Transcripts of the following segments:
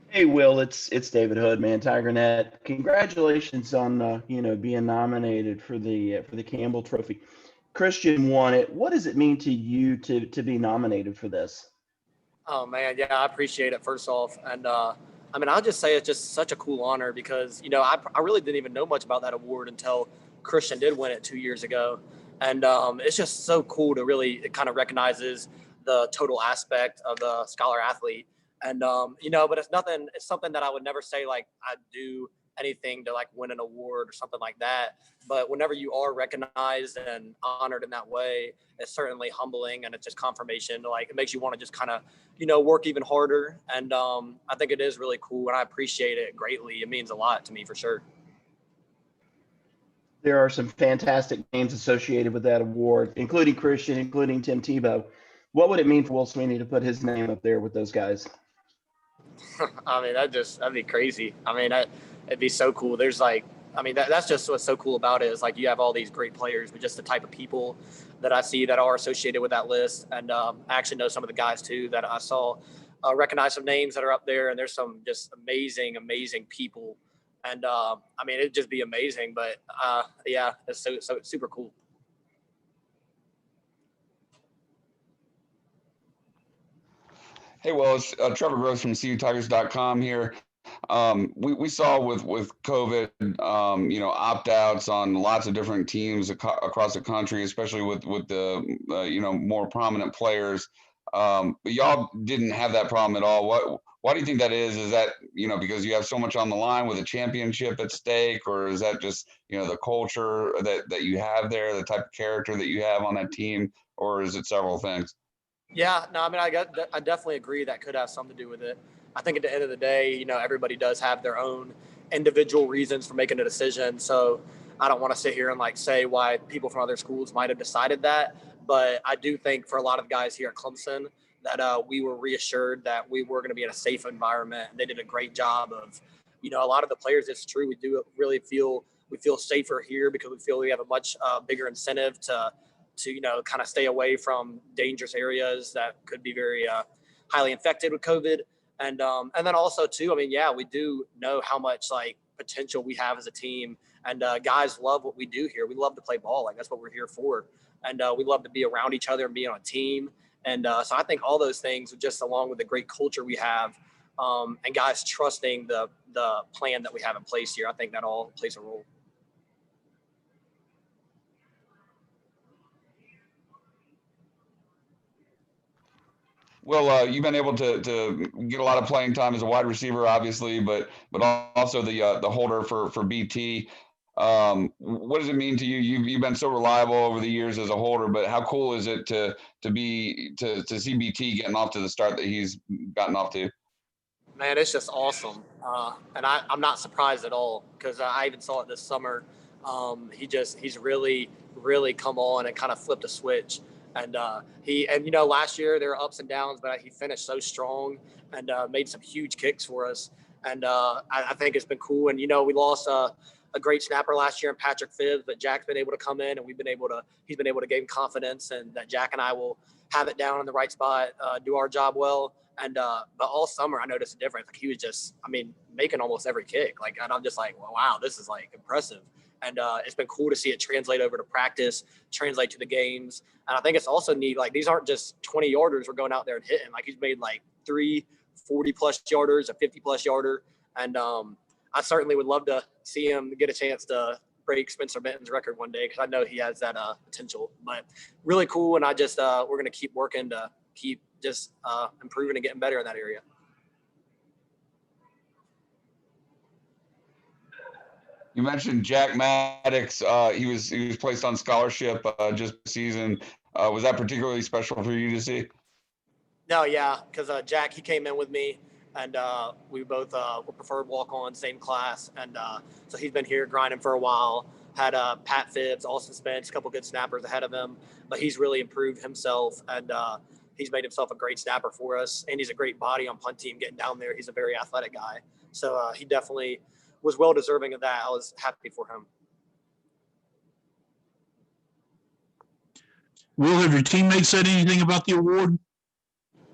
Hey Will, it's David Hood, man. Tiger Net. Congratulations on being nominated for the Campbell Trophy. Christian won it. What does it mean to you to be nominated for this? Oh man, yeah, I appreciate it first off, and I mean, I'll just say it's just such a cool honor because I really didn't even know much about that award until Christian did win it 2 years ago, and it's just so cool to really it kind of recognizes the total aspect of the scholar athlete, and but it's nothing. It's something that I would never say like I do anything to like win an award or something like that. But whenever you are recognized and honored in that way, it's certainly humbling and it's just confirmation. Like it makes you want to just kind of work even harder. And I think it is really cool, and I appreciate it greatly. It means a lot to me for sure. There are some fantastic names associated with that award, including Christian, including Tim Tebow. What would it mean for Will Swinney to put his name up there with those guys? I mean, that'd be crazy. I mean, it'd be so cool. There's like, I mean, that's just what's so cool about it is like you have all these great players, but just the type of people that I see that are associated with that list. And I actually know some of the guys too that I saw recognize some names that are up there, and there's some just amazing, amazing people. And I mean, it'd just be amazing. But yeah, it's so super cool. Hey, well, it's Trevor Gross from CUTigers.com here. We saw with COVID, opt outs on lots of different teams across the country, especially with the more prominent players. But y'all didn't have that problem at all. Why do you think that is? Is that because you have so much on the line with a championship at stake, or is that just the culture that you have there, the type of character that you have on that team, or is it several things? Yeah, no, I mean, I definitely agree that could have something to do with it. I think at the end of the day, everybody does have their own individual reasons for making a decision. So I don't want to sit here and like say why people from other schools might have decided that, but I do think for a lot of guys here at Clemson that we were reassured that we were going to be in a safe environment. And they did a great job of, a lot of the players. It's true, we do really feel we feel safer here because we feel we have a much bigger incentive to kind of stay away from dangerous areas that could be very highly infected with COVID. And then also too, I mean, yeah, we do know how much like potential we have as a team, and guys love what we do here. We love to play ball, like that's what we're here for, and we love to be around each other and be on a team. And so I think all those things, just along with the great culture we have, and guys trusting the plan that we have in place here, I think that all plays a role. Well, you've been able to get a lot of playing time as a wide receiver, obviously, but also the holder for BT. What does it mean to you? You've been so reliable over the years as a holder, but how cool is it to see BT getting off to the start that he's gotten off to? Man, it's just awesome, and I'm not surprised at all because I even saw it this summer. He's really come on and kind of flipped a switch, and last year there were ups and downs, but he finished so strong and made some huge kicks for us, and I think it's been cool. And we lost a great snapper last year in Patrick Phibbs, but Jack's been able to come in, and he's been able to gain confidence, and that Jack and I will have it down in the right spot, do our job well. And but all summer I noticed a difference. Like he was just, I mean, making almost every kick. Like, and I'm just like, well, wow, this is like impressive. And it's been cool to see it translate over to practice, translate to the games. And I think it's also neat. Like these aren't just 20 yarders we're going out there and hitting. Like he's made like 3 40 plus yarders, a 50 plus yarder. And I certainly would love to see him get a chance to break Spencer Benton's record one day because I know he has that potential. But really cool. And I just we're gonna keep working to keep just improving and getting better in that area. You mentioned Jack Maddox. He was placed on scholarship just this season. Was that particularly special for you to see? No, yeah, because Jack, he came in with me, and we both were preferred walk-on, same class, and so he's been here grinding for a while. Had Pat Phibbs, Austin Spence, a couple good snappers ahead of him, but he's really improved himself, and he's made himself a great snapper for us, and he's a great body on punt team getting down there. He's a very athletic guy, so he definitely was well deserving of that. I was happy for him. Will, have your teammates said anything about the award?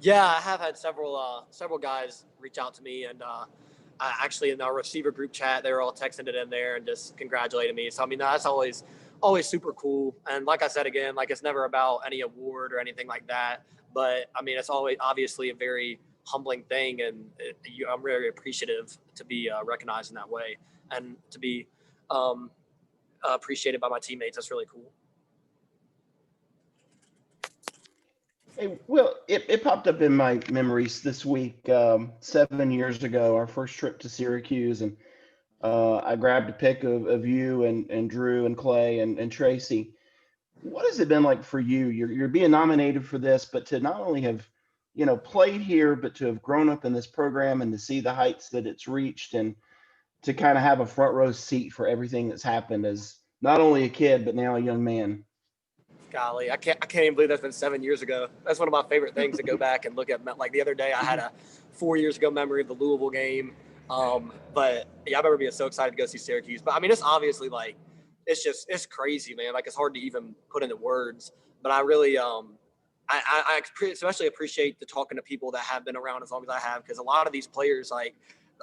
Yeah, I have had several guys reach out to me, and I actually in our receiver group chat, they were all texting it in there and just congratulating me. So I mean, that's always super cool. And like I said again, like it's never about any award or anything like that. But I mean, it's always obviously a very humbling thing, and I'm very appreciative to be recognized in that way and to be appreciated by my teammates. That's really cool. Hey, well, it popped up in my memories this week. 7 years ago, our first trip to Syracuse, and I grabbed a pic of you and Drew and Clay and Tracy. What has it been like for you? You're being nominated for this, but to not only have, played here, but to have grown up in this program and to see the heights that it's reached, and to kind of have a front row seat for everything that's happened as not only a kid, but now a young man. Golly, I can't even believe that's been 7 years ago. That's one of my favorite things to go back and look at. Like the other day, I had a 4 years ago memory of the Louisville game. But yeah, I remember being so excited to go see Syracuse. But I mean, it's obviously like, it's crazy, man. Like it's hard to even put into words. But I really, I especially appreciate the talking to people that have been around as long as I have, because a lot of these players, like,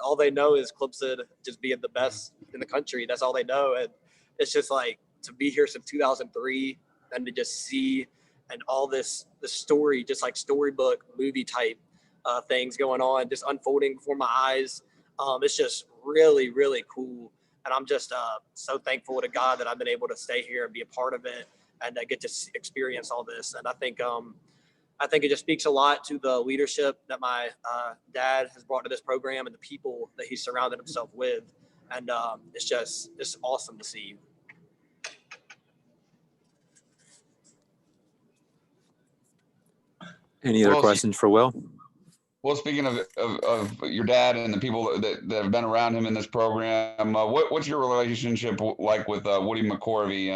all they know is Clemson just being the best in the country. That's all they know, and it's just like to be here since 2003 and to just see and all the story, just like storybook movie type things going on, just unfolding before my eyes. It's just really, really cool. And I'm just so thankful to God that I've been able to stay here and be a part of it and get to experience all this. And I think it just speaks a lot to the leadership that my dad has brought to this program and the people that he's surrounded himself with. And it's awesome to see. Any other Well, questions for Will? Well, speaking of your dad and the people that have been around him in this program, what's your relationship like with Woody McCorvey,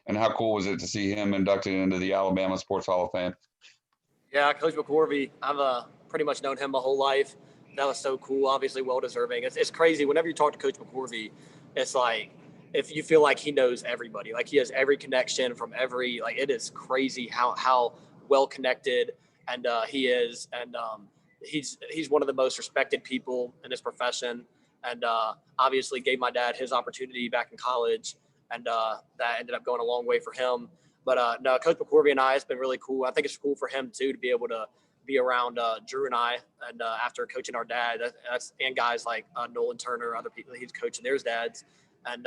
and how cool was it to see him inducted into the Alabama Sports Hall of Fame? Yeah, Coach McCorvey, I've pretty much known him my whole life. That was so cool, obviously well-deserving. It's crazy. Whenever you talk to Coach McCorvey, it's like, if you feel like he knows everybody, like he has every connection from every, like it is crazy how well-connected and he is. And he's one of the most respected people in his profession, and obviously gave my dad his opportunity back in college, and that ended up going a long way for him. But no, Coach McCorvey and I, it's been really cool. I think it's cool for him too to be able to be around Drew and I, and after coaching our dad, that's and guys like Nolan Turner, other people he's coaching their dads, and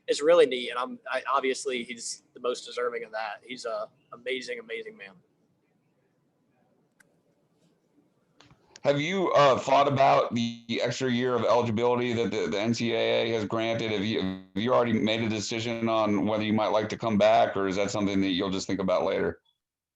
it's really neat. And obviously he's the most deserving of that. He's a amazing man. Have you thought about the extra year of eligibility that the NCAA has granted? Have you already made a decision on whether you might like to come back, or is that something that you'll just think about later?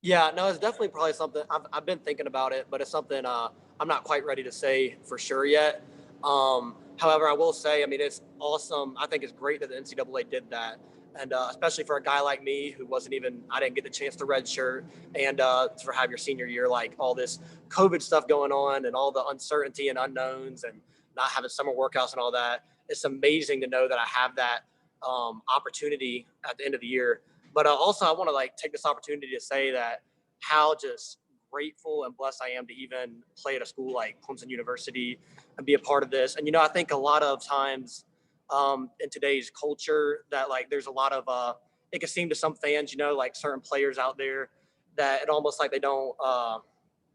Yeah, no, it's definitely probably something I've been thinking about it, but it's something I'm not quite ready to say for sure yet. However, I will say, I mean, it's awesome. I think it's great that the NCAA did that. And especially for a guy like me who I didn't get the chance to redshirt, and for have your senior year, like all this COVID stuff going on and all the uncertainty and unknowns and not having summer workouts and all that. It's amazing to know that I have that opportunity at the end of the year. But also I want to take this opportunity to say that how just grateful and blessed I am to even play at a school like Clemson University and be a part of this. And, I think a lot of times in today's culture that there's a lot of, it can seem to some fans, like certain players out there that it almost like they don't,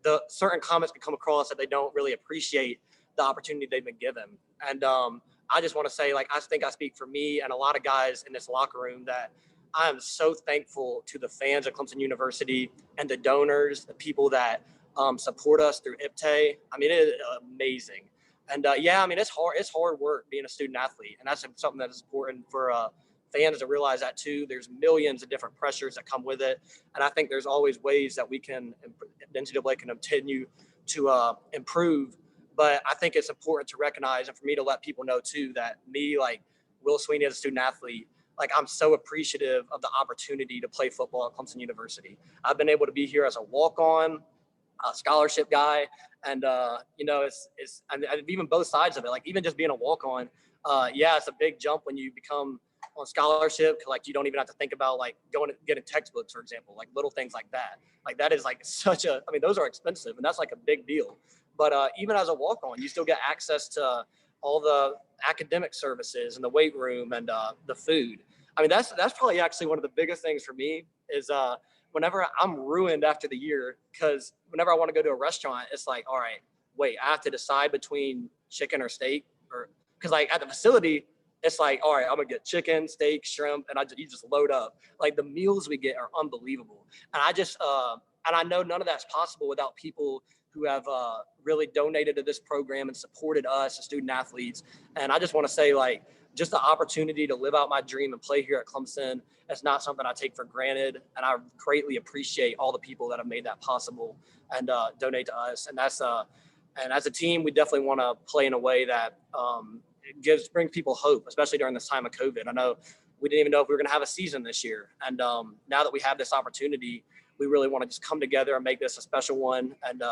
the certain comments can come across that they don't really appreciate the opportunity they've been given. And I just want to say, I think I speak for me and a lot of guys in this locker room that I am so thankful to the fans at Clemson University and the donors, the people that support us through IPTE. I mean, it is amazing. And yeah, I mean, it's hard work being a student athlete. And that's something that is important for fans to realize that too. There's millions of different pressures that come with it. And I think there's always ways that the NCAA can continue to improve. But I think it's important to recognize and for me to let people know too, that me, Will Swinney as a student athlete, I'm so appreciative of the opportunity to play football at Clemson University. I've been able to be here as a walk-on, a scholarship guy, and it's and even both sides of it. Even just being a walk-on, yeah, it's a big jump when you become on scholarship. Like you don't even have to think about like going and getting textbooks, for example, like little things like that. Like that is like such a, I mean, those are expensive and that's like a big deal. But even as a walk-on, you still get access to all the academic services and the weight room and the food. I mean, that's probably actually one of the biggest things for me is whenever I'm ruined after the year, because whenever I want to go to a restaurant, it's like, all right, wait, I have to decide between chicken or steak, or because like at the facility, it's like, all right, I'm gonna get chicken, steak, shrimp, and you just load up. Like the meals we get are unbelievable, and I know none of that's possible without people who have really donated to this program and supported us as student athletes. And I just want to say, like, just the opportunity to live out my dream and play here at Clemson is not something I take for granted. And I greatly appreciate all the people that have made that possible and donate to us. And that's and as a team, we definitely want to play in a way that brings people hope, especially during this time of COVID. I know we didn't even know if we were going to have a season this year. And now that we have this opportunity, we really want to just come together and make this a special one. And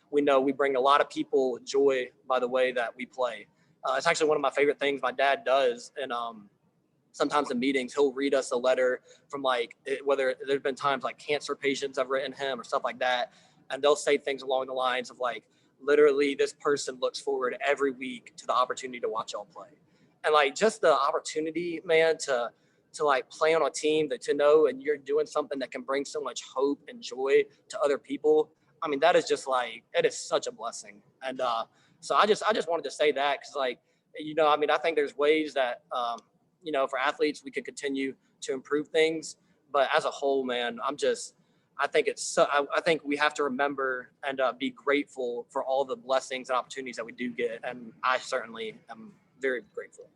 we know we bring a lot of people joy by the way that we play. It's actually one of my favorite things my dad does. And sometimes in meetings, he'll read us a letter from like, whether there's been times like cancer patients have written him or stuff like that. And they'll say things along the lines of like, literally this person looks forward every week to the opportunity to watch y'all play. And like, just the opportunity, man, to like play on a team that to know, and you're doing something that can bring so much hope and joy to other people. I mean, that is just like, it is such a blessing. And so I just wanted to say that. Cause like, you know, I mean, I think there's ways that, you know, for athletes, we could continue to improve things, but as a whole, man, I think we have to remember and be grateful for all the blessings and opportunities that we do get. And I certainly am very grateful.